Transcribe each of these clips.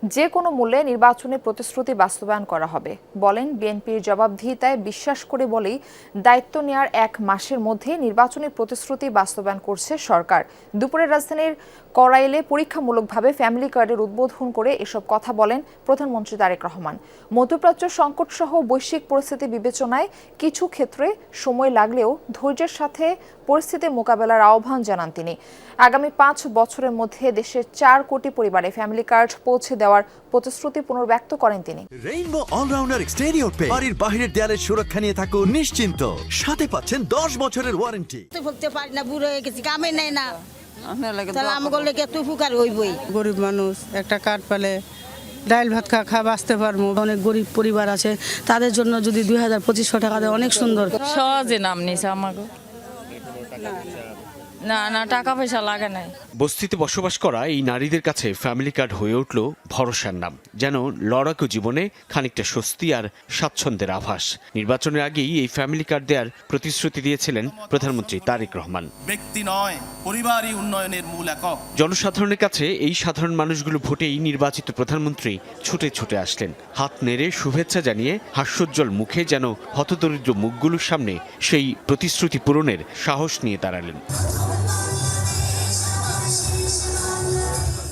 যে কোনো মূল্যে নির্বাচনী প্রতিশ্রুতি বাস্তবায়ন করা হবে বলেন। বিএনপির জবাবদিহিতায় বিশ্বাস করে বলেই দায়িত্ব নেওয়ার এক মাসের মধ্যে নির্বাচনী প্রতিশ্রুতি বাস্তবায়ন করছে সরকার। দুপুরে রাজধানীর কড়াইলে পরীক্ষামূলকভাবে ফ্যামিলি কার্ডের উদ্বোধন করে এসব কথা বলেন প্রধানমন্ত্রী তারেক রহমান। মধ্যপ্রাচ্য সংকট সহ বৈশ্বিক পরিস্থিতি বিবেচনায় কিছু ক্ষেত্রে সময় লাগলেও ধৈর্যের সাথে পরিস্থিতি মোকাবেলার আহ্বান জানান তিনি। আগামী 5 বছরের মধ্যে দেশের 4 কোটি পরিবারে ফ্যামিলি কার্ড পৌঁছে দেওয়ার প্রতিশ্রুতি পুনর্ব্যক্ত করেন তিনি। রেইনবো অলরাউন্ডার এক্সটেরিয়র পে বাড়ির বাহিরের দেয়ালের সুরক্ষা নিয়ে থাকুন নিশ্চিন্ত। সাথে পাচ্ছেন 10 বছরের ওয়ারেন্টি। বলতে পারি না, বুড়ো হয়ে গেছি, কামে নেই না, তাহলে আমাকে লেগে তুই ফুকার হইবই। গরিব মানুষ একটা কার্ড পেলে ডাইল ভাত খা বাঁচতে পারবো। অনেক গরিব পরিবার আছে, তাদের জন্য যদি 2000-2500 টাকা দেয় অনেক সুন্দর। সহজে নাম নিছে আমাকে, না টাকা পয়সা লাগে নাই। বস্তিতে বসবাস করা এই নারীদের কাছে ফ্যামিলি কার্ড হয়ে উঠল ভরসার নাম, যেন লড়াকু জীবনে খানিকটা স্বস্তি আর স্বাচ্ছন্দ্যের আভাস। নির্বাচনের আগেই এই ফ্যামিলি কার্ড দেওয়ার প্রতিশ্রুতি দিয়েছিলেন প্রধানমন্ত্রী তারেক রহমান। ব্যক্তি নয়, পরিবারই উন্নয়নের মূল একক। জনসাধারণের কাছে এই সাধারণ মানুষগুলো ভোটেই নির্বাচিত প্রধানমন্ত্রী ছুটে ছুটে আসলেন। হাত নেড়ে শুভেচ্ছা জানিয়ে হাস্যোজ্জ্বল মুখে যেন হতদরিদ্র মুখগুলোর সামনে সেই প্রতিশ্রুতি পূরণের সাহস নিয়ে দাঁড়ালেন।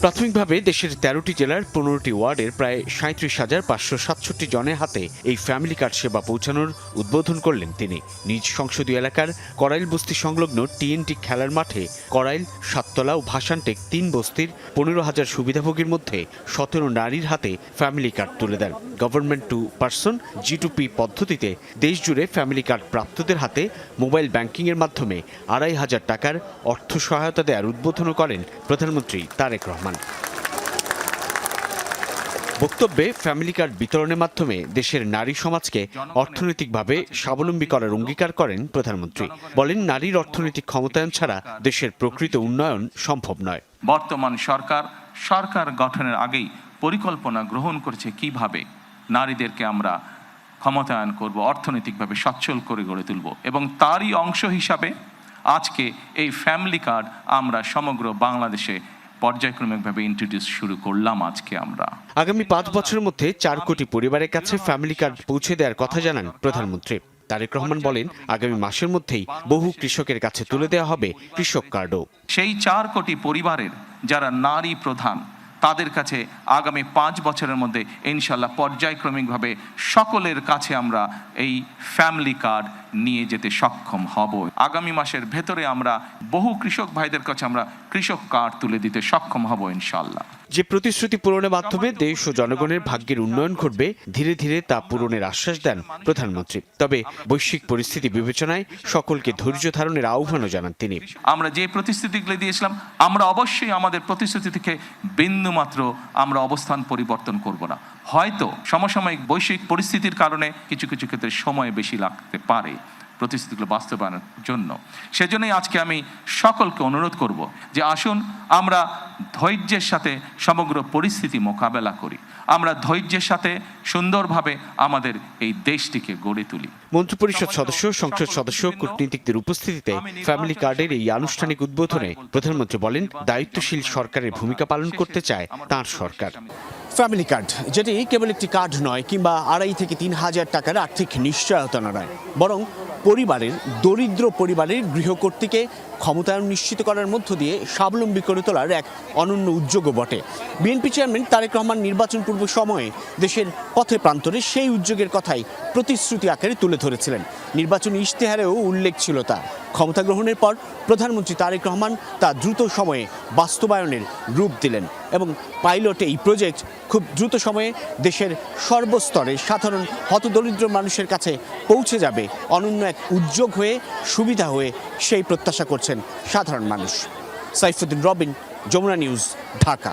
প্রাথমিকভাবে দেশের 13টি জেলার 15টি ওয়ার্ডের প্রায় 37,567 জনের হাতে এই ফ্যামিলি কার্ড সেবা পৌঁছানোর উদ্বোধন করলেন তিনি। নিজ সংসদীয় এলাকার কড়াইল বস্তি সংলগ্ন টিএনটি খেলার মাঠে কড়াইল, সাততলা ও ভাসানটেক 3 বস্তির 15,000 সুবিধাভোগীর মধ্যে 17 নারীর হাতে ফ্যামিলি কার্ড তুলে দেন। গভর্নমেন্ট টু পারসন G2P পদ্ধতিতে দেশজুড়ে ফ্যামিলি কার্ড প্রাপ্তদের হাতে মোবাইল ব্যাংকিংয়ের মাধ্যমে 2,500 টাকার অর্থ সহায়তা দেওয়ার উদ্বোধনও করেন প্রধানমন্ত্রী তারেক রহমান। বক্তব্যে ফ্যামিলি কার্ড বিতরণের মাধ্যমে দেশের নারী সমাজকে অর্থনৈতিকভাবে স্বাবলম্বী করার অঙ্গীকার করেন প্রধানমন্ত্রী। বলেন, নারীর অর্থনৈতিক ক্ষমতায়ন ছাড়া দেশের প্রকৃত উন্নয়ন সম্ভব নয়। বর্তমান সরকার গঠনের আগেই পরিকল্পনা গ্রহণ করেছে কিভাবে নারীদেরকে আমরা ক্ষমতায়ন করব, অর্থনৈতিকভাবে সচ্ছল করে গড়ে তুলব, এবং তারই অংশ হিসাবে আজকে এই ফ্যামিলি কার্ড আমরা সমগ্র বাংলাদেশে পর্যায়ক্রমিকভাবে ইন্ট্রোডিউস শুরু করলাম। আজকে আমরা আগামী 5 বছরের মধ্যে 4 কোটি পরিবারের কাছে ফ্যামিলি কার্ড পৌঁছে দেওয়ার কথা জানান প্রধানমন্ত্রী তারেক রহমান। বলেন, আগামী মাসের মধ্যেই বহু কৃষকের কাছে তুলে দেওয়া হবে কৃষক কার্ডও। সেই 4 কোটি পরিবারের যারা নারী প্রধান, তাদের কাছে আগামী 5 বছরের মধ্যে ইনশাল্লাহ পর্যায়ক্রমিকভাবে সকলের কাছে আমরা এই ফ্যামিলি কার্ড নিয়ে যেতে সক্ষম হব। আগামী মাসের ভেতরে আমরা বহু কৃষক ভাইদের কাছে আমরা কৃষক কার্ড তুলে দিতে সক্ষম হব ইনশাল্লাহ। যে প্রতিশ্রুতি পূরণের মাধ্যমে দেশ ও জনগণের ভাগ্যের উন্নয়ন ঘটবে, ধীরে ধীরে তা পূরণের আশ্বাস দেন প্রধানমন্ত্রী। তবে বৈশ্বিক পরিস্থিতি বিবেচনায় সকলকে ধৈর্য ধারণের আহ্বানও জানান তিনি। আমরা যে প্রতিশ্রুতিগুলো দিয়েছিলাম, আমরা অবশ্যই আমাদের প্রতিশ্রুতি থেকে বিন্দুমাত্র আমরা অবস্থান পরিবর্তন করব না। হয়তো সমসাময়িক বৈশ্বিক পরিস্থিতির কারণে কিছু ক্ষেত্রে সময় বেশি লাগতে পারে প্রতিশ্রুতিগুলো বাস্তবায়নের জন্য। সেজন্যই আজকে আমি সকলকে অনুরোধ করব যে আসুন আমরা ধৈর্যের সাথে সমগ্র পরিস্থিতি মোকাবেলা করি, আমরা ধৈর্যের সাথে সুন্দরভাবে আমাদের এই দেশটিকে গড়ে তুলি। মন্ত্রিপরিষদ সদস্য, সংসদ সদস্য, কূটনীতিকদের উপস্থিতিতে ফ্যামিলি কার্ডের এই আনুষ্ঠানিক উদ্বোধনে প্রধানমন্ত্রী বলেন, দায়িত্বশীল সরকারের ভূমিকা পালন করতে চায় তাঁর সরকার। ফ্যামিলি কার্ড, যেটি কেবল একটি কার্ড নয় কিংবা 2,500 থেকে 3,000 টাকার আর্থিক নিশ্চয়তা নয়, বরং দরিদ্র পরিবারের গৃহকর্ত্রীকে ক্ষমতায়ন নিশ্চিত করার মধ্য দিয়ে স্বাবলম্বী করে তোলার এক অনন্য উদ্যোগও বটে। বিএনপি চেয়ারম্যান তারেক রহমান নির্বাচন পূর্ব সময়ে দেশের পথে প্রান্তরে সেই উদ্যোগের কথাই প্রতিশ্রুতি আকারে তুলে ধরেছিলেন। নির্বাচনী ইশতেহারেও উল্লেখ ছিল তার। ক্ষমতা গ্রহণের পর প্রধানমন্ত্রী তারেক রহমান তা দ্রুত সময়ে বাস্তবায়নের রূপ দিলেন এবং পাইলট এই প্রজেক্ট খুব দ্রুত সময়ে দেশের সর্বস্তরে সাধারণ হতদরিদ্র মানুষের কাছে পৌঁছে যাবে অনন্য এক উদ্যোগ হয়ে, সুবিধা হয়ে, সেই প্রত্যাশা করছেন সাধারণ মানুষ। সাইফুদ্দিন রবিন, যমুনা নিউজ, ঢাকা।